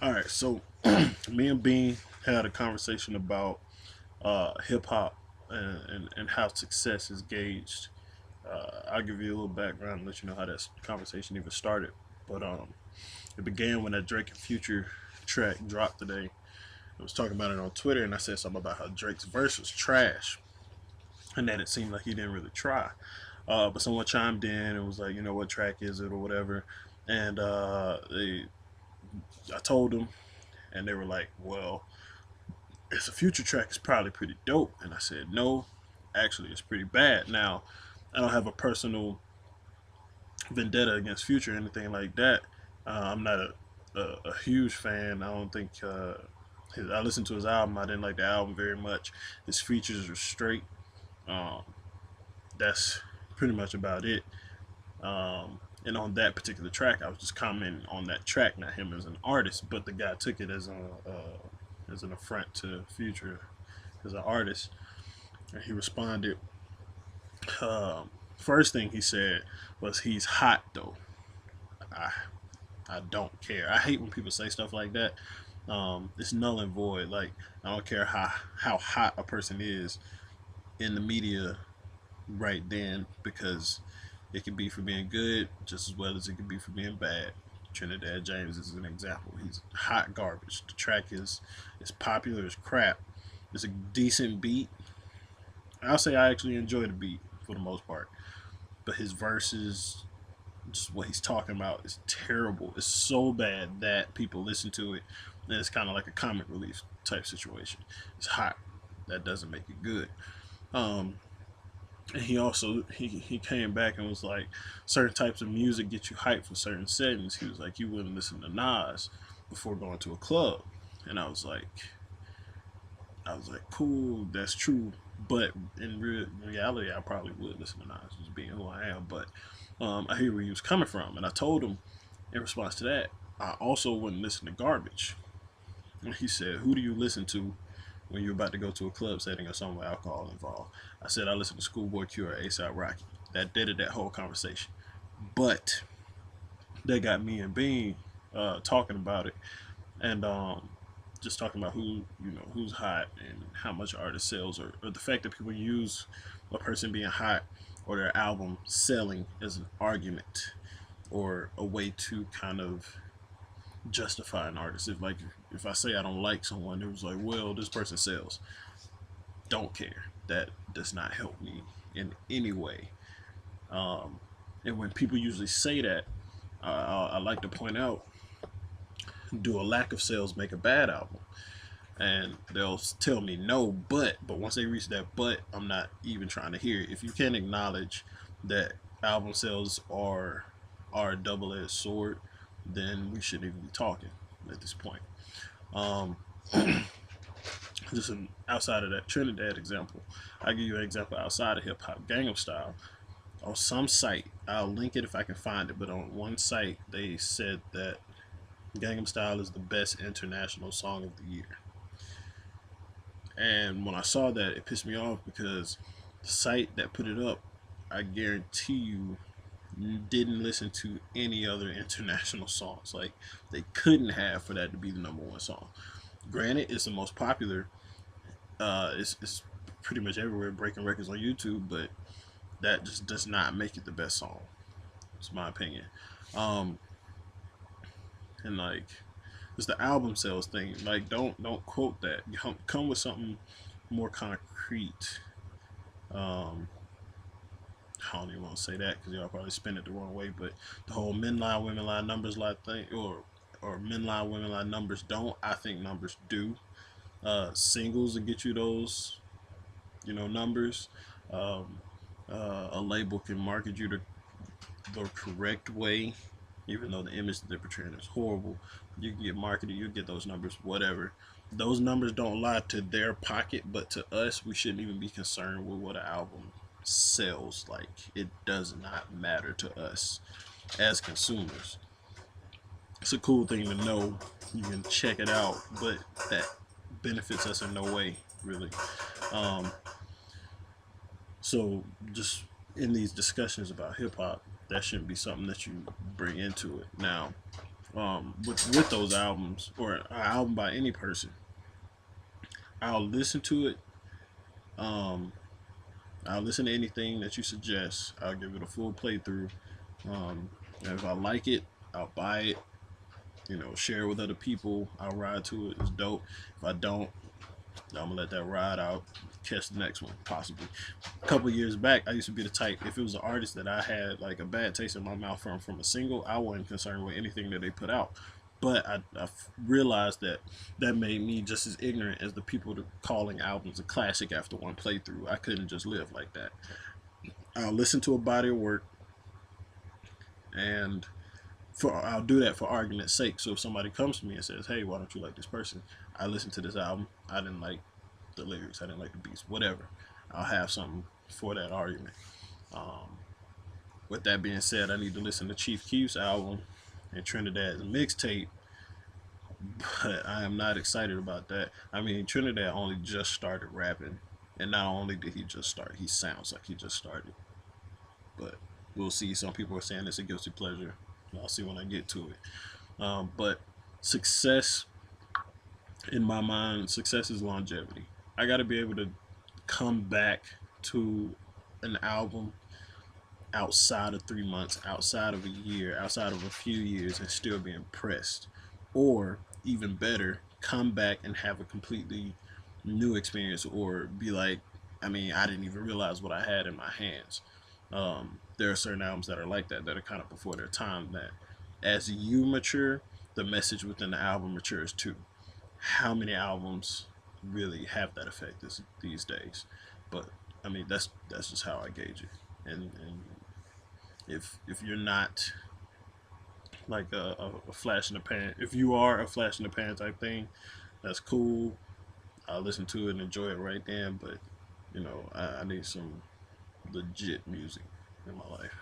All right, so me and Bean had a conversation about hip hop and how success is gauged. I'll give you a little background and let you know how that conversation even started. But it began when that Drake and Future track dropped today. I was talking about it on Twitter, and I said something about how Drake's verse was trash, and that it seemed like he didn't really try. But someone chimed in and was like, you know, what track is it or whatever, and I told them, and they were like, well, it's a Future track. It's probably pretty dope. And I said, no, actually, it's pretty bad. Now, I don't have a personal vendetta against Future or anything like that. I'm not a huge fan. I don't think I listened to his album. I didn't like the album very much. His features are straight. Um, that's pretty much about it. And on that particular track, I was just commenting on that track, not him as an artist, but the guy took it as an affront to Future as an artist. And he responded. First thing he said was, "He's hot though." I I don't care. I hate when people say stuff like that. It's null and void. Like, I don't care how hot a person is in the media right then, because it can be for being good just as well as it can be for being bad. Trinidad James is an example. He's hot garbage. The track is popular as crap. It's a decent beat. I'll say I actually enjoy the beat for the most part, but his verses, just what he's talking about, is terrible. It's so bad that people listen to it, and it's kind of like a comic relief type situation. It's hot. That doesn't make it good. Um, and he came back and was like, certain types of music get you hyped for certain settings. He was like, you wouldn't listen to Nas before going to a club, and I was like, cool, that's true. But in reality, I probably would listen to Nas, just being who I am. But I hear where he was coming from, and I told him in response to that, I also wouldn't listen to garbage. And he said, "Who do you listen to when you're about to go to a club setting or something with alcohol involved?" I said, "I listen to Schoolboy Q or ASAP Rocky." That did it. That whole conversation, but that got me and Bean talking about it, and just talking about who's hot and how much artist sells, or the fact that people use a person being hot or their album selling as an argument or a way to kind of justify an artist. If I say I don't like someone, it was like, well, this person sells. Don't care. That does not help me in any way. Um, and when people usually say that, I like to point out, do a lack of sales make a bad album? And they'll tell me no, but once they reach that but, I'm not even trying to hear it. If you can't acknowledge that album sales are a double-edged sword, then we shouldn't even be talking at this point. Um, just outside of that Trinidad example, I'll give you an example outside of hip hop. Gangnam Style. On some site, I'll link it if I can find it, but on one site they said that Gangnam Style is the best international song of the year. And when I saw that, it pissed me off because the site that put it up, I guarantee you, didn't listen to any other international songs. Like, they couldn't have for that to be the number one song. Granted, it's the most popular. It's pretty much everywhere breaking records on YouTube, but that just does not make it the best song. It's my opinion. Um, and like, it's the album sales thing. Like, don't quote that. Come with something more concrete. Um, I don't even want to say that because y'all probably spin it the wrong way. But the whole men lie, women lie, numbers lie thing, or men lie, women lie, numbers don't. I think numbers do. Singles that get you those, numbers. Um, a label can market you the correct way, even though the image that they're portraying is horrible. You can get marketed, you get those numbers, whatever. Those numbers don't lie to their pocket, but to us, we shouldn't even be concerned with what an album sells. Like, it does not matter to us as consumers. It's a cool thing to know. You can check it out, but that benefits us in no way, really. Um, so just in these discussions about hip hop, that shouldn't be something that you bring into it. Now, with those albums or an album by any person, I'll listen to it. Um, I'll listen to anything that you suggest. I'll give it a full playthrough. And if I like it, I'll buy it. Share it with other people. I'll ride to it. It's dope. If I don't, I'm gonna let that ride out. Catch the next one, possibly. A couple years back, I used to be the type. If it was an artist that I had like a bad taste in my mouth from a single, I wasn't concerned with anything that they put out. But I realized that that made me just as ignorant as the people that calling albums a classic after one playthrough. I couldn't just live like that. I'll listen to a body of work, and I'll do that for argument's sake. So if somebody comes to me and says, "Hey, why don't you like this person?" I listened to this album. I didn't like the lyrics. I didn't like the beats. Whatever. I'll have something for that argument. Um, with that being said, I need to listen to Chief Keef's album and Trinidad's mixtape, but I am not excited about that. I mean, Trinidad only just started rapping, and not only did he just start, he sounds like he just started. But we'll see. Some people are saying it's a guilty pleasure. I'll see when I get to it. But success, in my mind, success is longevity. I got to be able to come back to an album outside of 3 months, outside of a year, outside of a few years, and still be impressed. Or even better, come back and have a completely new experience, or be like, I mean, I didn't even realize what I had in my hands. There are certain albums that are like that are kind of before their time. That as you mature, the message within the album matures too. How many albums really have that effect these days? But I mean, that's just how I gauge it. And if you're not like a flash in the pan, if you are a flash in the pan type thing, that's cool. I'll listen to it and enjoy it right then. But I need some legit music in my life.